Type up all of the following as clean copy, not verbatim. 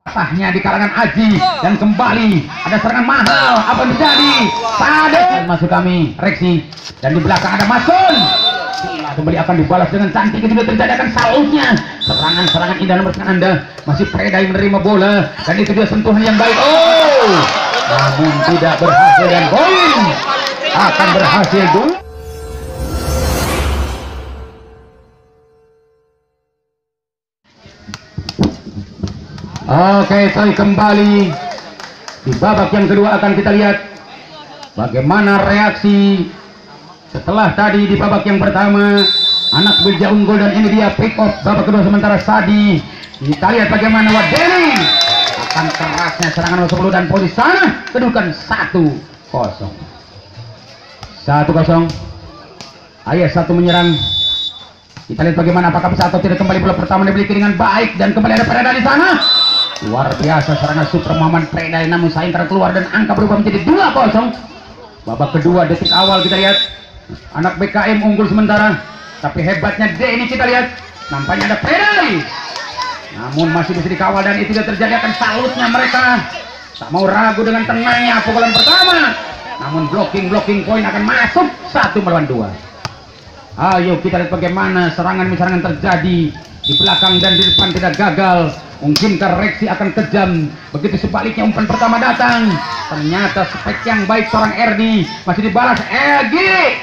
patahnya di kalangan Aji dan kembali ada serangan mahal. Apa yang terjadi? Sade masuk kami Reksi dan di belakang ada Maskun. Kembali akan dibalas dengan cantik. Itu terjadi akan salutnya serangan indah nomor Anda. Masih Predai menerima bola dan itu dia sentuhan yang baik. Oh, namun tidak berhasil dan poin akan berhasil dulu. Oke, saya kembali di babak yang kedua. Akan kita lihat bagaimana reaksi setelah tadi di babak yang pertama anak Beja unggul dan ini dia pick off babak kedua sementara Sadi. Kita lihat bagaimana Wadeni akan kerasnya serangan masuk dan poin sana kedudukan 1-0. Ayah satu menyerang. Kita lihat bagaimana apakah bisa atau tidak. Kembali bola pertama dibeli dengan baik dan kembali ada Preda di sana. Luar biasa serangan super Maman Preda, namun sayang karena keluar dan angka berubah menjadi 2-0. Babak kedua detik awal kita lihat anak BKM unggul sementara, tapi hebatnya D ini kita lihat nampaknya ada Preda, namun masih bisa dikawal dan itu sudah terjadi akan salutnya mereka. Tak mau ragu dengan tenangnya pukulan pertama, namun blocking poin akan masuk 1-2. Ayo kita lihat bagaimana serangan terjadi di belakang dan di depan tidak gagal. Mungkinkah Reksi akan kejam? Begitu sebaliknya umpan pertama datang, ternyata spek yang baik seorang Erdi masih dibalas Egi.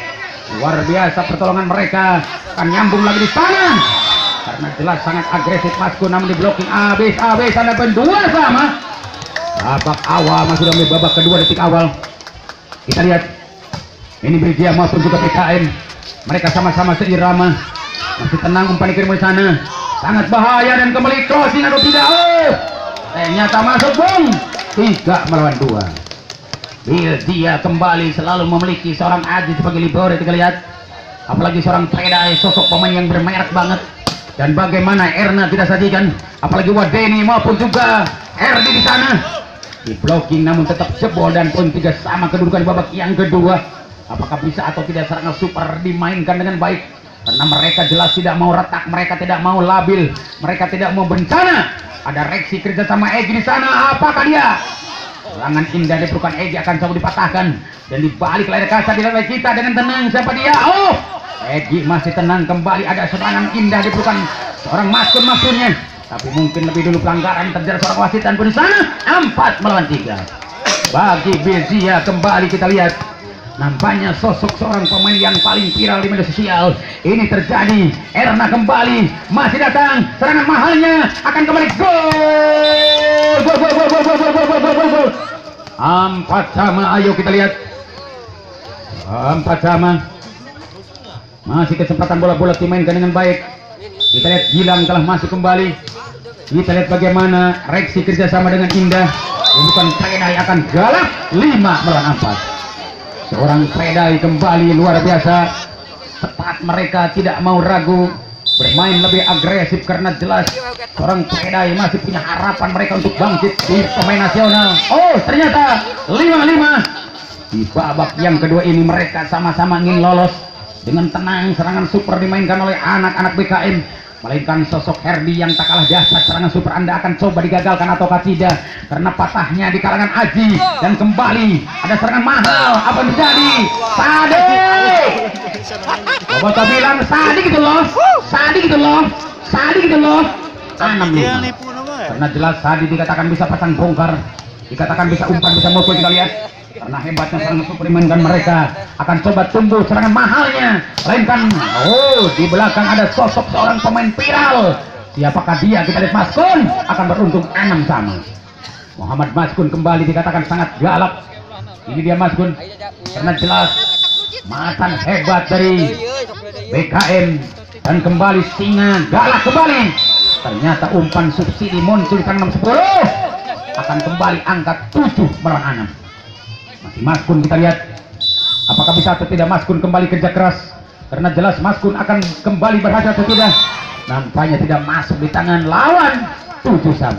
Luar biasa pertolongan mereka, akan nyambung lagi di sana karena jelas sangat agresif Masku, namun di blocking habis ada berdua sama. Babak awal masih dalam babak kedua detik awal. Kita lihat ini Brigia maupun juga PKM, mereka sama-sama seirama, masih tenang umpan dikirim di sana. Sangat bahaya dan kembali crossing atau tidak. Ternyata masuk bung 3-2. Dia kembali selalu memiliki seorang Aji sebagai libero. Kita lihat apalagi seorang Predai, sosok pemain yang bermerek banget. Dan bagaimana Erna tidak sajikan, apalagi Wadeni maupun juga Erdi di sana di blocking namun tetap jebol dan poin 3 sama kedudukan di babak yang kedua. Apakah bisa atau tidak serangan super dimainkan dengan baik? Karena mereka jelas tidak mau retak, mereka tidak mau labil, mereka tidak mau bencana. Ada Reksi kerja sama Egi di sana. Apakah dia? Serangan indah diperlukan Egi akan coba dipatahkan dan dibalik layar kaca dilalui kita dengan tenang. Siapa dia? Oh, Egi masih tenang. Kembali ada serangan indah diperlukan seorang maksudnya, tapi mungkin lebih dulu pelanggaran terjadi seorang wasit dan pun di sana 4-3 bagi Bezia. Kembali kita lihat nampaknya sosok seorang pemain yang paling viral di media sosial ini terjadi. Erna kembali, masih datang serangan mahalnya akan kembali gol. 4-3. Ayo kita lihat 4-3. Masih kesempatan bola dimainkan dengan baik. Kita lihat Gilang telah masuk kembali. Kita lihat bagaimana Reksi kerjasama dengan Indah. Bukan Predai akan galak 5-4. Seorang Predai kembali luar biasa tepat, mereka tidak mau ragu bermain lebih agresif karena jelas seorang Predai masih punya harapan mereka untuk bangkit di pemain nasional. Oh, ternyata 5-5 di babak yang kedua ini mereka sama-sama ingin lolos dengan tenang. Serangan super dimainkan oleh anak-anak BKM, melainkan sosok Herdi yang tak kalah dahsyat. Serangan super Anda akan coba digagalkan ataukah tidak karena patahnya di kalangan Aji dan kembali ada serangan mahal. Apa yang terjadi? Sadi. Boboto bilang Sadi gitu loh. 6-5 karena jelas Sadi dikatakan bisa pasang bongkar, dikatakan bisa umpan, bisa mukul. Kita lihat karena hebatnya serangan super dimainkan, mereka akan coba tumbuh serangan mahalnya, melainkan di belakang ada sosok seorang pemain viral. Siapakah dia? Kita lihat. Maskun akan beruntung 6-3. Muhammad Maskun kembali dikatakan sangat galak. Ini dia Maskun karena jelas matan hebat dari BKM dan kembali Singa galak kembali. Ternyata umpan subsidi muncul di tangan 10 akan kembali angkat 7-6. Masih Maskun, kita lihat apakah bisa atau tidak Maskun kembali kerja keras karena jelas Maskun akan kembali berhasil atau tidak. Nampaknya tidak masuk di tangan lawan. 7-3.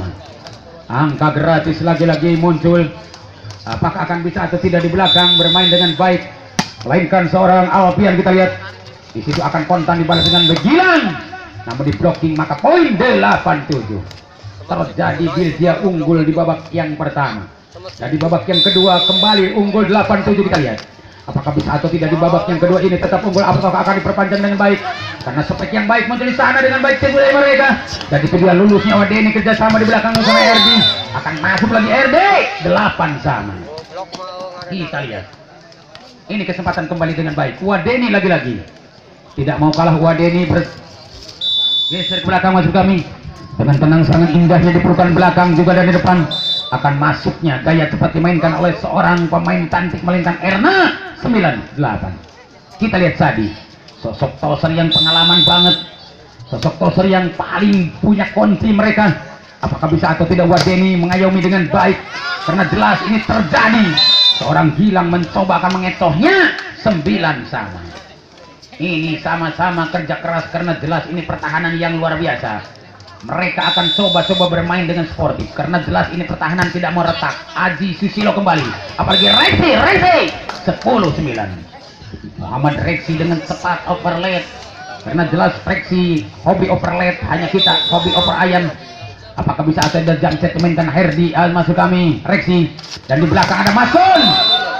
Angka gratis lagi-lagi muncul. Apakah akan bisa atau tidak di belakang bermain dengan baik, melainkan seorang Alfian. Kita lihat di situ akan kontan dibalas dengan Begilang, namun di blocking maka poin 8-7. terjadi Bilgia unggul di babak yang pertama. Dan di babak yang kedua kembali unggul 8-7. Kita lihat apakah bisa atau tidak di babak yang kedua ini tetap unggul, apakah akan diperpanjang dengan baik, karena spek yang baik muncul di sana dengan baik tim mereka. Jadi kedua lulusnya Wadeni kerjasama di belakang sama RD, akan masuk lagi RD 8 sama. Kita lihat ini kesempatan kembali dengan baik. Wadeni lagi-lagi tidak mau kalah. Wadeni bergeser ke belakang masuk kami dengan tenang, sangat indahnya di pelukan belakang juga dari depan. Akan masuknya gaya cepat dimainkan oleh seorang pemain cantik melintang Erna 98. Kita lihat Sadi, sosok toser yang pengalaman banget, sosok toser yang paling punya kunci mereka. Apakah bisa atau tidak Wadeni mengayomi dengan baik, karena jelas ini terjadi. Seorang Gilang mencoba akan mengecohnya 9 sama. Ini sama-sama kerja keras karena jelas ini pertahanan yang luar biasa. Mereka akan coba-coba bermain dengan sportif karena jelas ini pertahanan tidak mau retak. Aji Susilo kembali, apalagi Reksi 10-9. Muhammad Reksi dengan cepat overlap karena jelas Reksi hobi overlap, hanya kita hobi over ayam. Apakah bisa ada jam set memainkan Herdi masuk kami Reksi, dan di belakang ada Maskun.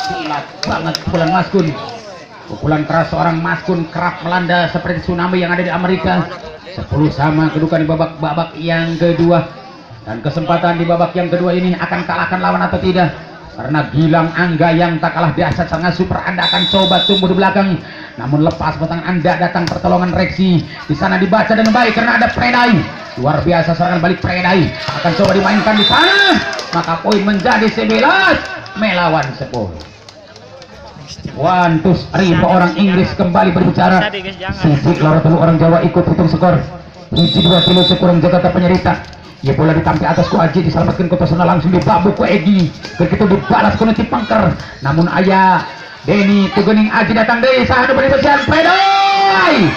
Silat banget pukulan Maskun, pukulan keras seorang Maskun kerap melanda seperti tsunami yang ada di Amerika. 10 sama kedudukan di babak yang kedua, dan kesempatan di babak yang kedua ini akan kalahkan lawan atau tidak, karena Gilang Angga yang tak kalah dahsyat sangat super. Anda akan coba tumbuh di belakang, namun lepas batangan Anda datang pertolongan Reksi. Di sana dibaca dengan baik karena ada Predai, luar biasa serangan balik Predai akan coba dimainkan di sana, maka poin menjadi 11 melawan 10. One, two, three, orang Inggris kembali berbicara. Sisi lorot dulu orang Jawa ikut hitung skor. Hiji 2 kilo sekurang Jakarta penyerita. Ya bola ditampil atas ku Aji, diselamatkan ke Tosona langsung dibabuk ku Egi. Begitu dibalas ku nanti pangker. Namun ayah Denny Tugening Aji datang dari sana beribasian Predai.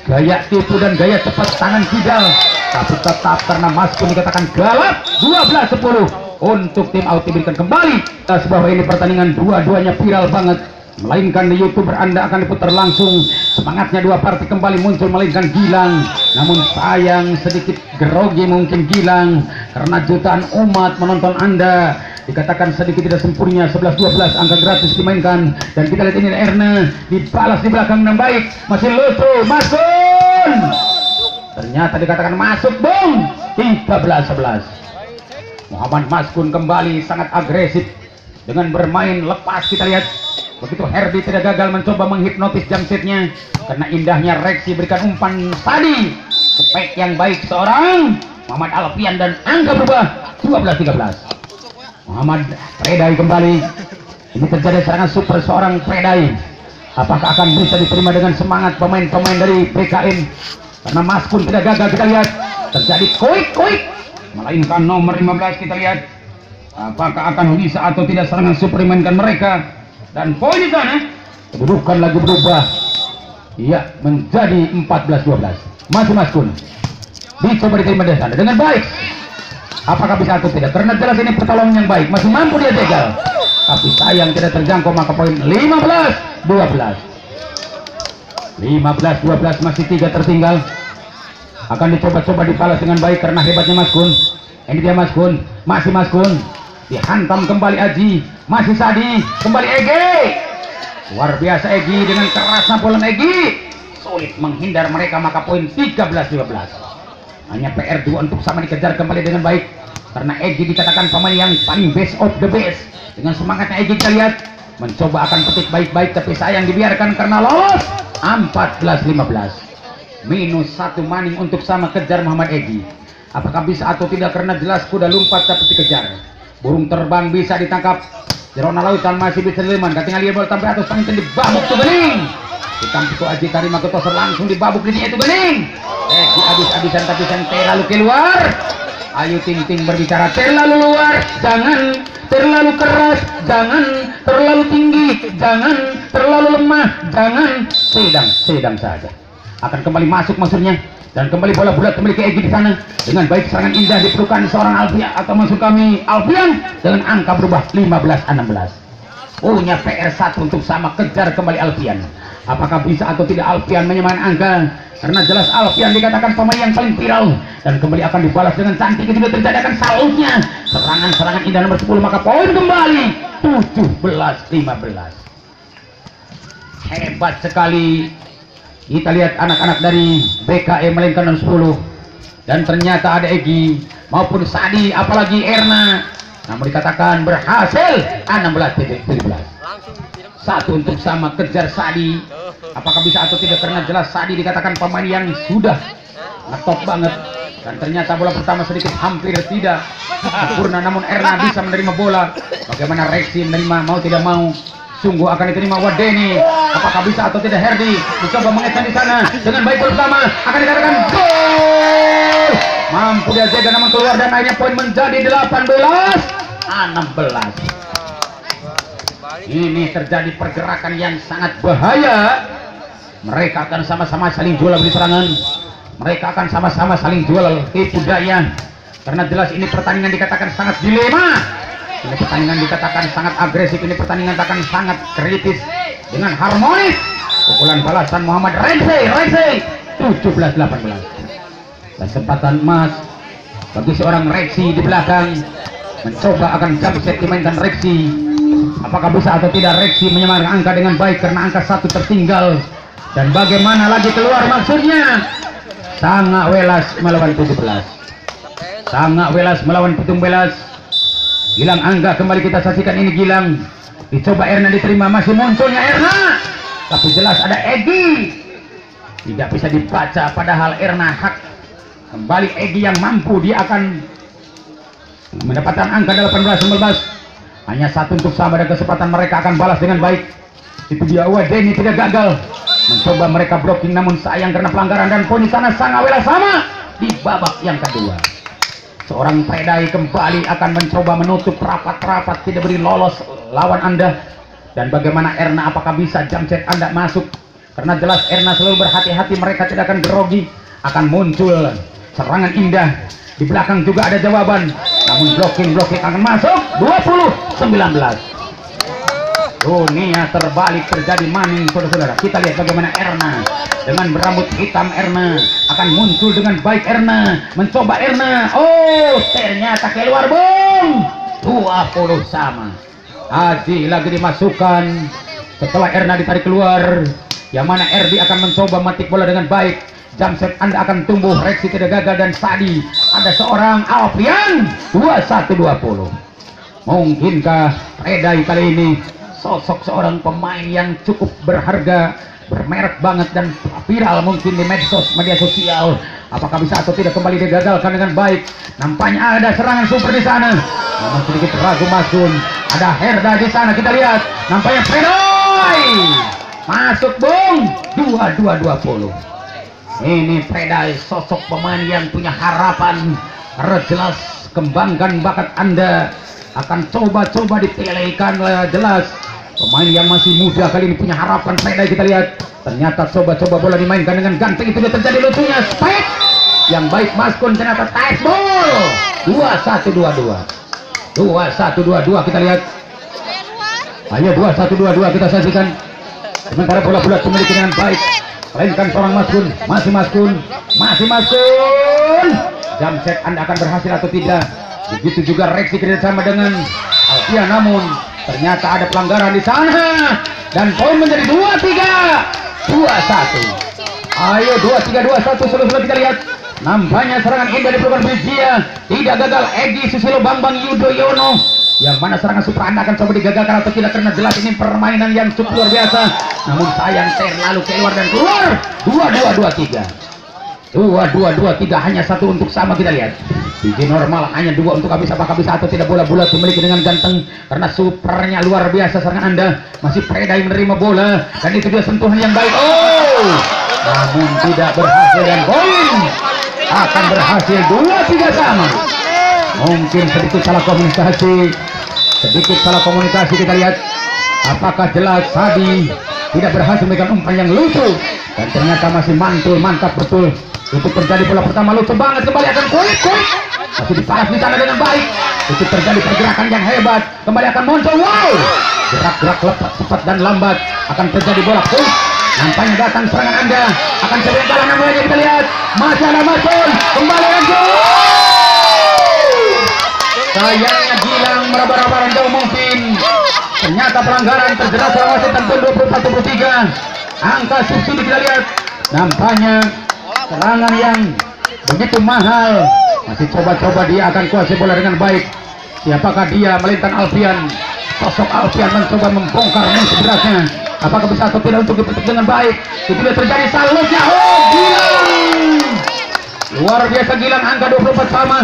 Gaya tipu dan gaya cepat tangan Kidal, tapi tetap karena Maskun dikatakan galak. 12-10 untuk tim Auti diberikan kembali. Sebab ini pertandingan dua-duanya viral banget, melainkan di YouTuber Anda akan diputar langsung. Semangatnya dua partai kembali muncul, melainkan Gilang. Namun sayang sedikit grogi mungkin Gilang karena jutaan umat menonton Anda. Dikatakan sedikit tidak sempurna. 11-12 angka gratis dimainkan, dan kita lihat ini Erna dibalas di belakang dengan baik, masih lucu Maskun. Ternyata dikatakan masuk bung. 13-11. Muhammad Maskun kembali sangat agresif dengan bermain lepas. Kita lihat begitu Herdi tidak gagal mencoba menghipnotis jamsetnya, karena indahnya Reksi berikan umpan tadi. Spek yang baik seorang Muhammad Alfian dan angka berubah 12-13. Muhammad Predai kembali. Ini terjadi serangan super seorang Predai. Apakah akan bisa diterima dengan semangat pemain-pemain dari PKN? Karena Maskun tidak gagal. Kita lihat terjadi koik melainkan nomor 15. Kita lihat apakah akan bisa atau tidak serangan super dimainkan mereka, dan poin di sana kedudukan lagi berubah, iya menjadi 14-12. Masih Maskun dicoba diterima dari sana dengan baik. Apakah bisa atau tidak, karena jelas ini pertolongan yang baik, masih mampu dia jegal, tapi sayang tidak terjangkau. Maka poin 15-12. 15-12 masih 3 tertinggal. Akan dicoba-coba dibalas dengan baik karena hebatnya Maskun. Ini dia Maskun, masih Maskun dihantam kembali Aji, masih Sadi kembali Egi. Luar biasa Egi dengan kerasnya pukulan Egi, sulit menghindar mereka. Maka poin 13-15. Hanya PR2 untuk sama dikejar kembali dengan baik, karena Egi dikatakan pemain yang paling best of the best. Dengan semangatnya Egi kita lihat mencoba akan petik baik-baik, tapi sayang dibiarkan karena lolos. 14-15. Minus 1 maning untuk sama kejar Muhammad Egi. Apakah bisa atau tidak, karena jelas kuda lompat tapi dikejar. Burung terbang bisa ditangkap. Jerona lautan masih bisa dileman. Katingan lihat bola sampai atas panggilan dibabuk tuh bening. Ditampil ke Aji Karima ke Toser langsung dibabuk dirinya itu bening. Egi habis-habisan tapi yang terlalu keluar. Ayo Ting berbicara, terlalu luar, jangan terlalu keras, jangan terlalu tinggi, jangan terlalu lemah, jangan sedang saja. Akan kembali masuk maksudnya, dan kembali bola bulat kembali ke Egi di sana dengan baik. Serangan indah diperlukan seorang Alfian atau masuk kami Alfian dengan angka berubah 15-16. Punya PR1 untuk sama kejar kembali Alfian. Apakah bisa atau tidak Alfian menyamakan angka? Karena jelas Alfian dikatakan pemain yang paling viral, dan kembali akan dibalas dengan cantik. Ketika terjadi akan salutnya serangan indah nomor 10, maka poin kembali 17-15. Hebat sekali. Kita lihat anak-anak dari BKM melainkan 10, dan ternyata ada Egi maupun Sadi, apalagi Erna, namun dikatakan berhasil 16-17. Satu untuk sama, kejar Sadi. Apakah bisa atau tidak? Karena jelas Sadi dikatakan pemain yang sudah ngetop banget, dan ternyata bola pertama sedikit hampir tidak sempurna, namun Erna bisa menerima bola. Bagaimana Rexi menerima, mau tidak mau sungguh akan diterima Wadeni. Apakah bisa atau tidak? Herdi mencoba mengesan di sana dengan baik. Pertama akan dikatakan gol, mampu dia jaga namun keluar, dan akhirnya poin menjadi 18-16. Ini terjadi pergerakan yang sangat bahaya. Mereka akan sama-sama saling jual di serangan, mereka akan sama-sama saling jual tipu daya, karena jelas ini pertandingan dikatakan sangat dilema. Ini pertandingan dikatakan sangat agresif, ini pertandingan akan sangat kritis dengan harmonis. Pukulan balasan Muhammad Rexi 17-18. Kesempatan emas bagi seorang Rexi di belakang, mencoba akan jump set dimainkan Rexi. Apakah bisa atau tidak Rexi menyamakan angka dengan baik, karena angka 1 tertinggal. Dan bagaimana lagi keluar maksudnya? Sangat Welas melawan 17. Sangat Welas melawan 17. Gilang Angga kembali kita saksikan. Ini Gilang dicoba, Erna diterima, masih munculnya Erna, tapi jelas ada Egi, tidak bisa dibaca, padahal Erna hak. Kembali Egi yang mampu, dia akan mendapatkan angka 18-19. Hanya 1 untuk sama, dan kesempatan mereka akan balas dengan baik. Itu dia, Wadeni tidak gagal mencoba mereka blocking, namun sayang karena pelanggaran, dan poin di sana Sangawela sama di babak yang kedua. Seorang Predai kembali akan mencoba menutup rapat-rapat, tidak beri lolos lawan Anda. Dan bagaimana Erna, apakah bisa jump set Anda masuk? Karena jelas Erna selalu berhati-hati, mereka tidak akan grogi, akan muncul serangan indah. Di belakang juga ada jawaban, namun blocking akan masuk 20-19. Dunia terbalik terjadi maning, saudara-saudara. Kita lihat bagaimana Erna dengan berambut hitam. Erna akan muncul dengan baik. Erna mencoba, Erna, oh ternyata keluar, bung, 20 sama. Haji lagi dimasukkan setelah Erna ditarik keluar, yang mana Erdi akan mencoba metik bola dengan baik. Jump set Anda akan tumbuh, Rexi tidak gagal, dan Sadi ada seorang Alfian 21-20. Mungkinkah Predai kali ini sosok seorang pemain yang cukup berharga, bermerek banget, dan viral mungkin di media sosial? Apakah bisa atau tidak kembali digagalkan dengan baik? Nampaknya ada serangan super di sana, namun sedikit ragu Masun. Ada Herda di sana, kita lihat. Nampaknya Predai masuk, bung, 22-20. Ini Predai, sosok pemain yang punya harapan. Karena jelas kembangkan bakat Anda, akan coba-coba dipilihkan. Jelas pemain yang masih muda kali ini punya harapan. Predai kita lihat, ternyata coba-coba bola dimainkan dengan ganteng. Itu dia terjadi lucunya spike yang baik Maskun, ternyata tight ball 21-22. 21-22 kita lihat. Hanya 21-22 kita saksikan. Sementara bola-bola dimiliki dengan baik, melainkan seorang Maskun, masih Maskun. Jump set Anda akan berhasil atau tidak? Begitu juga Rexi kerjasama dengan Alfian, namun ternyata ada pelanggaran di sana, dan poin menjadi 23-21. Ayo 23-21, selesai kita lihat. Nampaknya serangan indah diperlukan Brijia, tidak gagal. Egi Susilo Bambang Yudhoyono, yang mana serangan super Anda akan coba digagalkan atau tidak? Karena jelas ini permainan yang cukup luar biasa, namun sayang terlalu keluar dan keluar. 22-23, hanya 1 untuk sama. Kita lihat biji normal hanya 2 untuk habis. Apakah bisa atau tidak? Bola-bola dimiliki dengan ganteng, karena supernya luar biasa serangan Anda. Masih Predai menerima bola, dan itu dia sentuhan yang baik, oh namun tidak berhasil, dan poin akan berhasil 2-3 sama. Mungkin sedikit salah komunikasi, kita lihat. Apakah jelas Sadi tidak berhasil memberikan umpan yang lucu, dan ternyata masih mantul, mantap betul. Itu terjadi bola pertama lucu banget, kembali akan kulit, masih diparas di sana dengan baik. Itu terjadi pergerakan yang hebat, kembali akan muncul, wow, gerak-gerak lepas, cepat dan lambat, akan terjadi bola kulit. nampaknya datang serangan Anda akan sebentar namanya kita lihat masih ada Mason kembali lagi. Sayangnya Gilang meraba-raba jauh mungkin. Ternyata pelanggaran terjerat seorang wasit tentu 21-23. Angka subsidi kita lihat. Nampaknya serangan yang begitu mahal. Masih coba-coba dia akan kuasai bola dengan baik. Siapakah dia melintang Alfian? Sosok Alfian mencoba membongkar musuh berasnya. Apakah bisa atau tidak untuk dipetik dengan baik? Itu tidak terjadi. Salutnya Gilang. Luar biasa Gilang, angka 24 sama.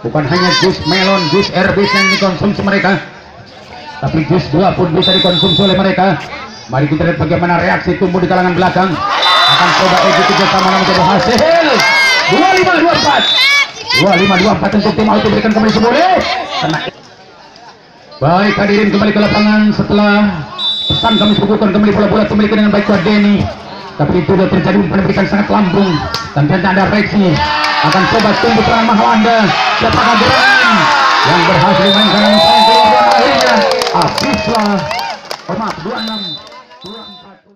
Bukan hanya jus melon, jus erbis yang dikonsumsi mereka, tapi jus buah pun bisa dikonsumsi oleh mereka. Mari kita lihat bagaimana reaksi tumbuh di kalangan belakang. Akan coba exit bersama namun tidak berhasil. 25-24 untuk tim Auto berikan kembali semula. Baik hadirin, kembali ke lapangan setelah pesan kami suguhkan kembali bola-bola dimiliki dengan baik oleh Denny. Tapi itu sudah terjadi pendidikan sangat lambung dan ternyata ada reaksi. Akan coba tumbuh serangan mahal Anda. Siapakah gerangan yang berhasil mainkan sayang keluar dan akhirnya habislah. Maaf 26-24.